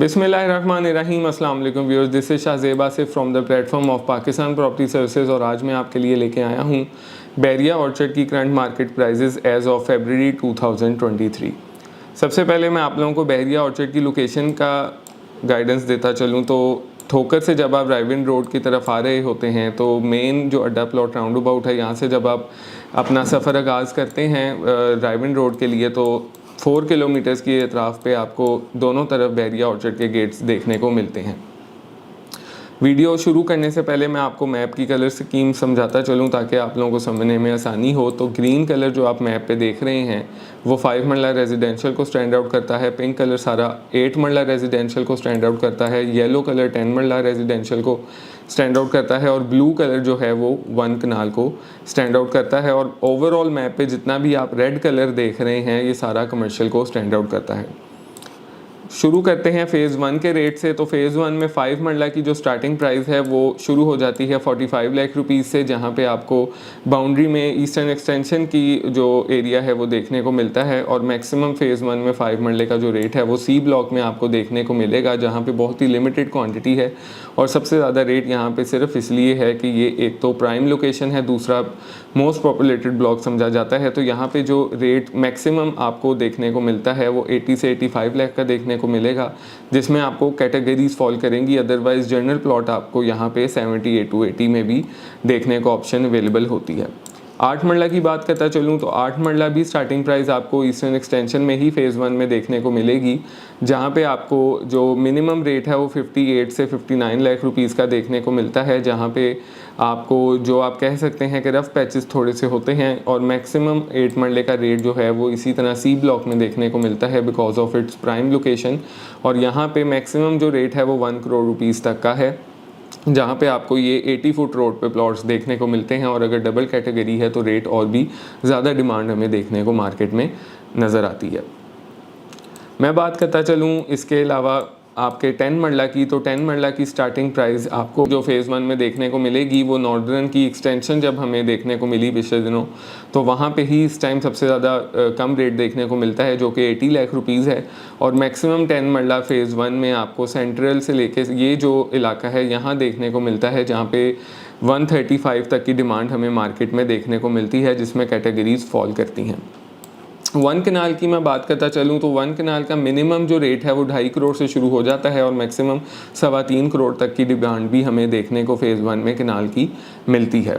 बिस्मिल्लाहिर्रहमानिर्रहीम। अस्सलाम वालेकुम viewers, this is Shahzeb Asif from the platform of Pakistan property services और आज मैं आपके लिए लेके आया हूँ बैरिया ऑर्चर्ड की current market prices as of फरवरी 2023। सबसे पहले मैं आप लोगों को बैरिया ऑर्चर्ड की लोकेशन का गाइडेंस देता चलूँ तो ठोकर से जब आप रायविंड रोड की तरफ आ रहे होते हैं तो मेन जो अड्डा प्लॉट राउंड अबाउट है, यहाँ से जब आप अपना सफ़र आगाज़ करते हैं रायविंड रोड के लिए तो 4 किलोमीटर्स की अतराफ़ पे आपको दोनों तरफ बैरिया ऑर्चर्ड के गेट्स देखने को मिलते हैं। वीडियो शुरू करने से पहले मैं आपको मैप की कलर स्कीम समझाता चलूँ ताकि आप लोगों को समझने में आसानी हो। तो ग्रीन कलर जो आप मैप पे देख रहे हैं वो 5 मरला रेजिडेंशियल को स्टैंड आउट करता है, पिंक कलर सारा 8 मरला रेजिडेंशियल को स्टैंड आउट करता है, येलो कलर 10 मरला रेजिडेंशियल को स्टैंड आउट करता है और ब्लू कलर जो है वो 1 कनाल को स्टैंड आउट करता है। और ओवरऑल मैप पे जितना भी आप रेड कलर देख रहे हैं ये सारा कमर्शियल को स्टैंड आउट करता है। शुरू करते हैं फ़ेज़ 1 के रेट से। तो फ़ेज़ 1 में 5 मरला की जो स्टार्टिंग प्राइस है वो शुरू हो जाती है 45 लाख रुपीज़ से, जहां पे आपको बाउंड्री में ईस्टर्न एक्सटेंशन की जो एरिया है वो देखने को मिलता है। और मैक्सिमम फ़ेज़ 1 में 5 मरले का जो रेट है वो सी ब्लॉक में आपको देखने को मिलेगा, जहाँ पे बहुत ही लिमिटेड क्वांटिटी है और सबसे ज़्यादा रेट यहाँ पे सिर्फ इसलिए है कि ये एक तो प्राइम लोकेशन है, दूसरा मोस्ट पॉपुलेटेड ब्लॉक समझा जाता है। तो यहाँ पे जो रेट मैक्सिमम आपको देखने को मिलता है वो 80 से 85 लाख का देखने को मिलेगा, जिसमें आपको कैटेगरीज फॉल करेंगी। अदरवाइज जनरल प्लॉट आपको यहाँ पे 78 to 80 में भी देखने को ऑप्शन अवेलेबल होती है। 8 मरला की बात करता चलूँ तो 8 मरला भी स्टार्टिंग प्राइस आपको ईस्टर्न एक्सटेंशन में ही फ़ेज़ 1 में देखने को मिलेगी, जहाँ पे आपको जो मिनिमम रेट है वो 58 से 59 लाख रुपीज़ का देखने को मिलता है, जहाँ पे आपको जो आप कह सकते हैं कि रफ़ पैचेस थोड़े से होते हैं। और मैक्सिमम 8 मरले का रेट जो है वो इसी तरह सी ब्लॉक में देखने को मिलता है because of its prime location. और यहाँ पे मैक्सिमम जो रेट है वो 1 करोड़ रुपीज़ तक का है, जहाँ पे आपको ये 80 फुट रोड पे प्लॉट्स देखने को मिलते हैं। और अगर डबल कैटेगरी है तो रेट और भी ज़्यादा डिमांड हमें देखने को मार्केट में नज़र आती है। मैं बात करता चलूँ इसके अलावा आपके 10 मरला की, तो 10 मरला की स्टार्टिंग प्राइस आपको जो फ़ेज़ 1 में देखने को मिलेगी वो नॉर्दर्न की एक्सटेंशन जब हमें देखने को मिली पिछले दिनों तो वहाँ पे ही इस टाइम सबसे ज़्यादा कम रेट देखने को मिलता है जो कि 80 लाख रुपीज़ है। और मैक्सिमम 10 मरला फ़ेज़ 1 में आपको सेंट्रल से लेके ये जो इलाका है यहाँ देखने को मिलता है, जहाँ पे 135 तक की डिमांड हमें मार्केट में देखने को मिलती है, जिसमें कैटेगरीज फॉल करती हैं। 1 कनाल की मैं बात करता चलूँ तो 1 कनाल का मिनिमम जो रेट है वो 2.5 करोड़ से शुरू हो जाता है और मैक्सिमम 3.25 करोड़ तक की डिमांड भी हमें देखने को फ़ेज़ 1 में कनाल की मिलती है।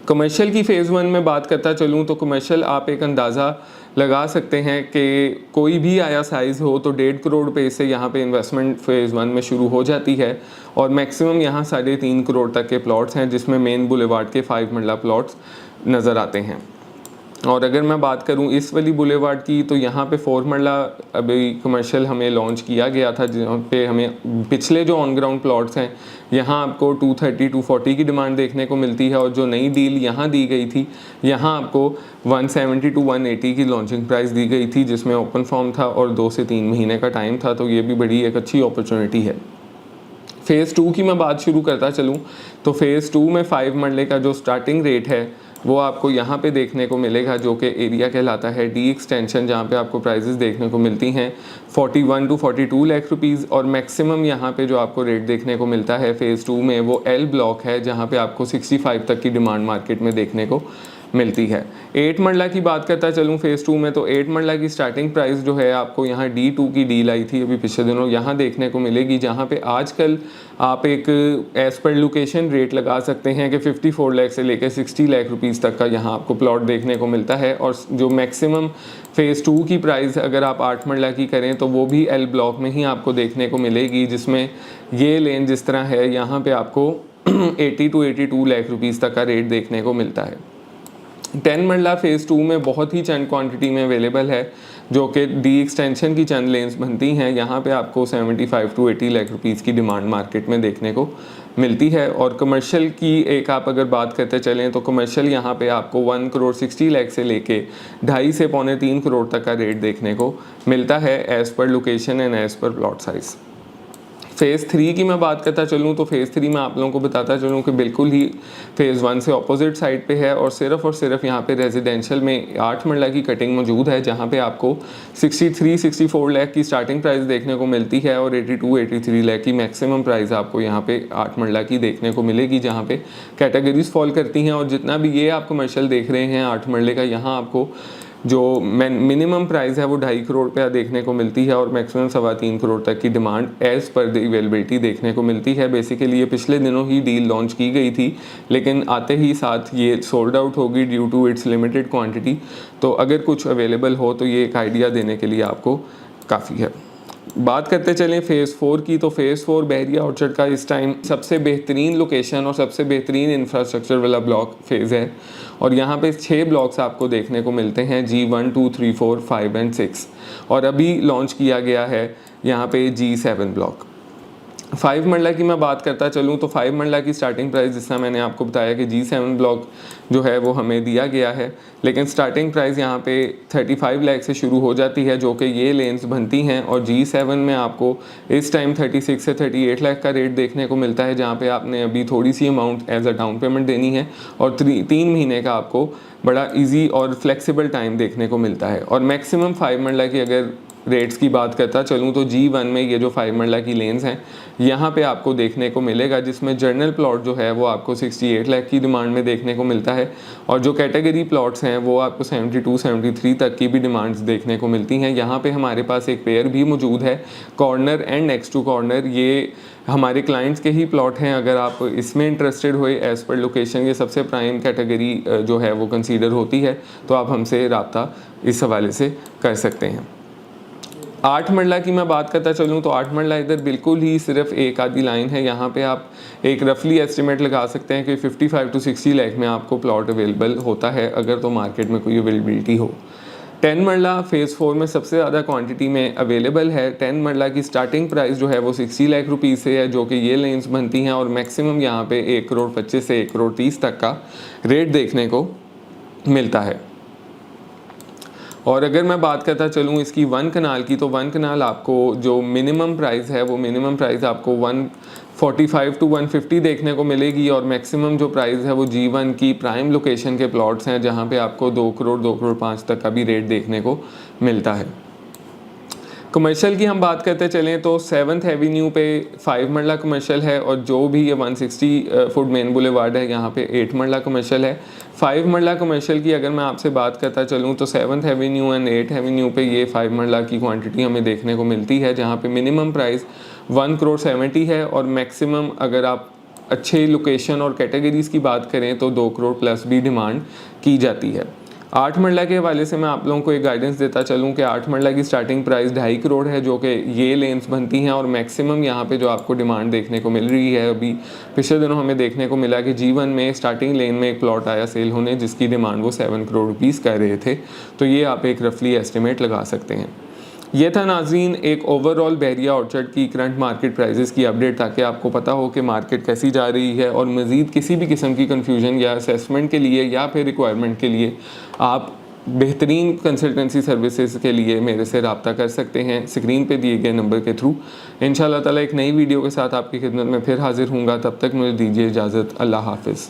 कमर्शियल की फ़ेज़ 1 में बात करता चलूँ तो कमर्शियल आप एक अंदाज़ा लगा सकते हैं कि कोई भी आया साइज़ हो तो 1.5 करोड़ पे से यहाँ पे इन्वेस्टमेंट फ़ेज़ 1 में शुरू हो जाती है। और मैक्सिमम यहाँ 3.5 करोड़ तक के प्लॉट्स हैं, जिसमें मेन बुलेवार्ड के 5 मरला प्लॉट्स नज़र आते हैं। और अगर मैं बात करूं इस वाली बुलेवार्ड की तो यहाँ पे 4 मरला अभी कमर्शियल हमें लॉन्च किया गया था, जहाँ पे हमें पिछले जो ऑन ग्राउंड प्लॉट्स हैं यहाँ आपको 230 240 की डिमांड देखने को मिलती है। और जो नई डील यहाँ दी गई थी यहाँ आपको 170 to 180 की लॉन्चिंग प्राइस दी गई थी, जिसमें ओपन फॉर्म था और 2 से 3 महीने का टाइम था। तो ये भी बड़ी एक अच्छी अपॉर्चुनिटी है। फ़ेज़ 2 की मैं बात शुरू करता चलूँ तो फ़ेज़ 2 में 5 मरले का जो स्टार्टिंग रेट है वो आपको यहाँ पे देखने को मिलेगा, जो कि एरिया कहलाता है डी एक्सटेंशन, जहाँ पे आपको प्राइजेस देखने को मिलती हैं 41 to 42 लाख रुपीज़। और मैक्सिमम यहाँ पे जो आपको रेट देखने को मिलता है फ़ेज़ 2 में वो एल ब्लॉक है, जहाँ पे आपको 65 तक की डिमांड मार्केट में देखने को मिलती है। 8 मरला की बात करता चलूँ फ़ेज़ 2 में तो 8 मरला की स्टार्टिंग प्राइस जो है आपको यहाँ D2 की डील आई थी अभी पिछले दिनों, यहाँ देखने को मिलेगी, जहाँ पे आजकल आप एक एज़ पर लोकेशन रेट लगा सकते हैं कि 54 लाख से लेकर 60 लाख रुपीज़ तक का यहाँ आपको प्लॉट देखने को मिलता है। और जो मैक्सिमम फ़ेज़ 2 की प्राइस अगर आप 8 मरला की करें तो वो भी एल ब्लॉक में ही आपको देखने को मिलेगी, जिसमें ये लेन जिस तरह है यहाँ पे आपको 80 to 82 लाख रुपीज़ तक का रेट देखने को मिलता है। 10 मरला फ़ेज़ 2 में बहुत ही चंद क्वांटिटी में अवेलेबल है, जो कि डी एक्सटेंशन की चंद लेन्स बनती हैं। यहाँ पे आपको 75 to 80 लाख रुपीज़ की डिमांड मार्केट में देखने को मिलती है। और कमर्शियल की एक आप अगर बात करते चलें तो कमर्शियल यहाँ पे आपको 1 करोड़ 60 लाख से लेके 2.5 से 2.25 करोड़ तक का रेट देखने को मिलता है as per location and as per plot size. Phase 3 की मैं बात करता चलूँ तो फ़ेज़ 3 में आप लोगों को बताता चलूँ कि बिल्कुल ही फ़ेज़ 1 से अपोजिट साइड पे है और सिर्फ यहाँ पे रेजिडेंशियल में 8 मरला की कटिंग मौजूद है, जहाँ पे आपको 63-64 लाख की स्टार्टिंग प्राइस देखने को मिलती है और 82-83 लाख की मैक्सिमम प्राइस आपको यहाँ पे 8 मरला की देखने को मिलेगी, जहाँ पे कैटेगरीज फॉल करती हैं। और जितना भी ये आप कमर्शियल देख रहे हैं 8 मरले का, यहाँ आपको जो मिनिमम प्राइस है वो 2.5 करोड़ रुपया देखने को मिलती है और मैक्सिमम 3.25 करोड़ तक की demand as per the availability देखने को मिलती है। बेसिकली ये पिछले दिनों ही डील लॉन्च की गई थी, लेकिन आते ही साथ ये सोल्ड आउट होगी due to its limited quantity. तो अगर कुछ अवेलेबल हो तो ये एक आइडिया देने के लिए आपको काफ़ी है। बात करते चलें फ़ेज़ 4 की, तो फ़ेज़ 4 बहरिया ऑर्चर्ड का इस टाइम सबसे बेहतरीन लोकेशन और सबसे बेहतरीन इंफ्रास्ट्रक्चर वाला ब्लॉक फेज़ है और यहाँ पे 6 ब्लॉक्स आपको देखने को मिलते हैं, G1, 2, 3, 4, 5 एंड 6, और अभी लॉन्च किया गया है यहाँ पे G7 ब्लॉक। 5 मरला की मैं बात करता चलूँ तो 5 मरला की स्टार्टिंग प्राइस, जिससे मैंने आपको बताया कि G7 ब्लॉक जो है वो हमें दिया गया है, लेकिन स्टार्टिंग प्राइस यहाँ पे 35 लाख से शुरू हो जाती है, जो कि ये लेन्स बनती हैं। और G7 में आपको इस टाइम 36 से 38 लाख का रेट देखने को मिलता है, जहाँ पे आपने अभी थोड़ी सी amount as a down payment देनी है और 3 महीने का आपको बड़ा ईजी और फ्लेक्सिबल टाइम देखने को मिलता है। और मैक्सिमम 5 मरला की अगर रेट्स की बात करता चलूँ तो G1 में ये जो 5 मरला की लेन्स हैं यहाँ पे आपको देखने को मिलेगा, जिसमें जर्नल प्लॉट जो है वो आपको 68 लाख की डिमांड में देखने को मिलता है और जो कैटेगरी प्लॉट्स हैं वो आपको 72-73 तक की भी डिमांड्स देखने को मिलती हैं। यहाँ पे हमारे पास एक पेयर भी मौजूद है, corner and next to corner. ये हमारे क्लाइंट्स के ही प्लॉट हैं। अगर आप इसमें इंटरेस्टेड हुए एज़ पर लोकेशन, ये सबसे प्राइम कैटेगरी जो है वो कंसीडर होती है, तो आप हमसे रब्ता इस हवाले से कर सकते हैं। 8 मरला की मैं बात करता चलूँ तो 8 मरला इधर बिल्कुल ही सिर्फ एक आधी लाइन है। यहाँ पे आप एक रफली एस्टिमेट लगा सकते हैं कि 55 to 60 लाख में आपको प्लॉट अवेलेबल होता है, अगर तो मार्केट में कोई अवेलेबिलिटी हो। 10 मरला फ़ेज़ 4 में सबसे ज़्यादा क्वांटिटी में अवेलेबल है। 10 मरला की स्टार्टिंग प्राइस जो है वो 60 लाख रुपीज़ से है, जो कि ये लेंस बनती हैं और मैक्सिमम यहाँ पे 1 करोड़ 25 से 1 करोड़ 30 तक का रेट देखने को मिलता है। और अगर मैं बात करता चलूँ इसकी 1 कनाल की, तो 1 कनाल आपको जो मिनिमम प्राइस है वो मिनिमम प्राइस आपको 145 to 150 देखने को मिलेगी और मैक्सिमम जो प्राइस है वो G1 की प्राइम लोकेशन के प्लॉट्स हैं, जहाँ पे आपको 2 करोड़ 2 करोड़ 5 तक का भी रेट देखने को मिलता है। कमर्शियल की हम बात करते चलें तो 7th एवेन्यू पे 5 मरला कमर्शियल है और जो भी ये 160 फुट मेन बुलेवार्ड है यहाँ पे 8 मरला कमर्शियल है। 5 मरला कमर्शियल की अगर मैं आपसे बात करता चलूँ तो 7th Avenue and 8th Avenue पे ये 5 मरला की क्वांटिटी हमें देखने को मिलती है, जहाँ पे मिनिमम प्राइस 1 करोड़ 70 है और मैक्सिमम अगर आप अच्छे लोकेशन और कैटेगरीज़ की बात करें तो 2 करोड़ प्लस भी डिमांड की जाती है। 8 मरला के हवाले से मैं आप लोगों को एक गाइडेंस देता चलूँ कि 8 मरला की स्टार्टिंग प्राइस 2.5 करोड़ है, जो कि ये लेंस बनती हैं और मैक्सिमम यहाँ पे जो आपको डिमांड देखने को मिल रही है, अभी पिछले दिनों हमें देखने को मिला कि G1 में स्टार्टिंग लेन में एक प्लॉट आया सेल होने, जिसकी डिमांड वो 7 करोड़ रुपीज़ कर रहे थे। तो ये आप एक रफली एस्टिमेट लगा सकते हैं। ये था नाज़रीन एक ओवरऑल बहरिया ऑर्चर्ड की करंट मार्केट प्राइसेस की अपडेट, ताकि आपको पता हो कि मार्केट कैसी जा रही है और मज़ीद किसी भी किस्म की कन्फ्यूजन या असेसमेंट के लिए या फिर रिक्वायरमेंट के लिए आप बेहतरीन कंसल्टेंसी सर्विसेज के लिए मेरे से रब्ता कर सकते हैं स्क्रीन पे दिए गए नंबर के थ्रू। इंशाअल्लाह ताला एक नई वीडियो के साथ आपकी खिदमत में फिर हाजिर हूँगा। तब तक मुझे दीजिए इजाज़त। अल्लाह हाफ़िज़।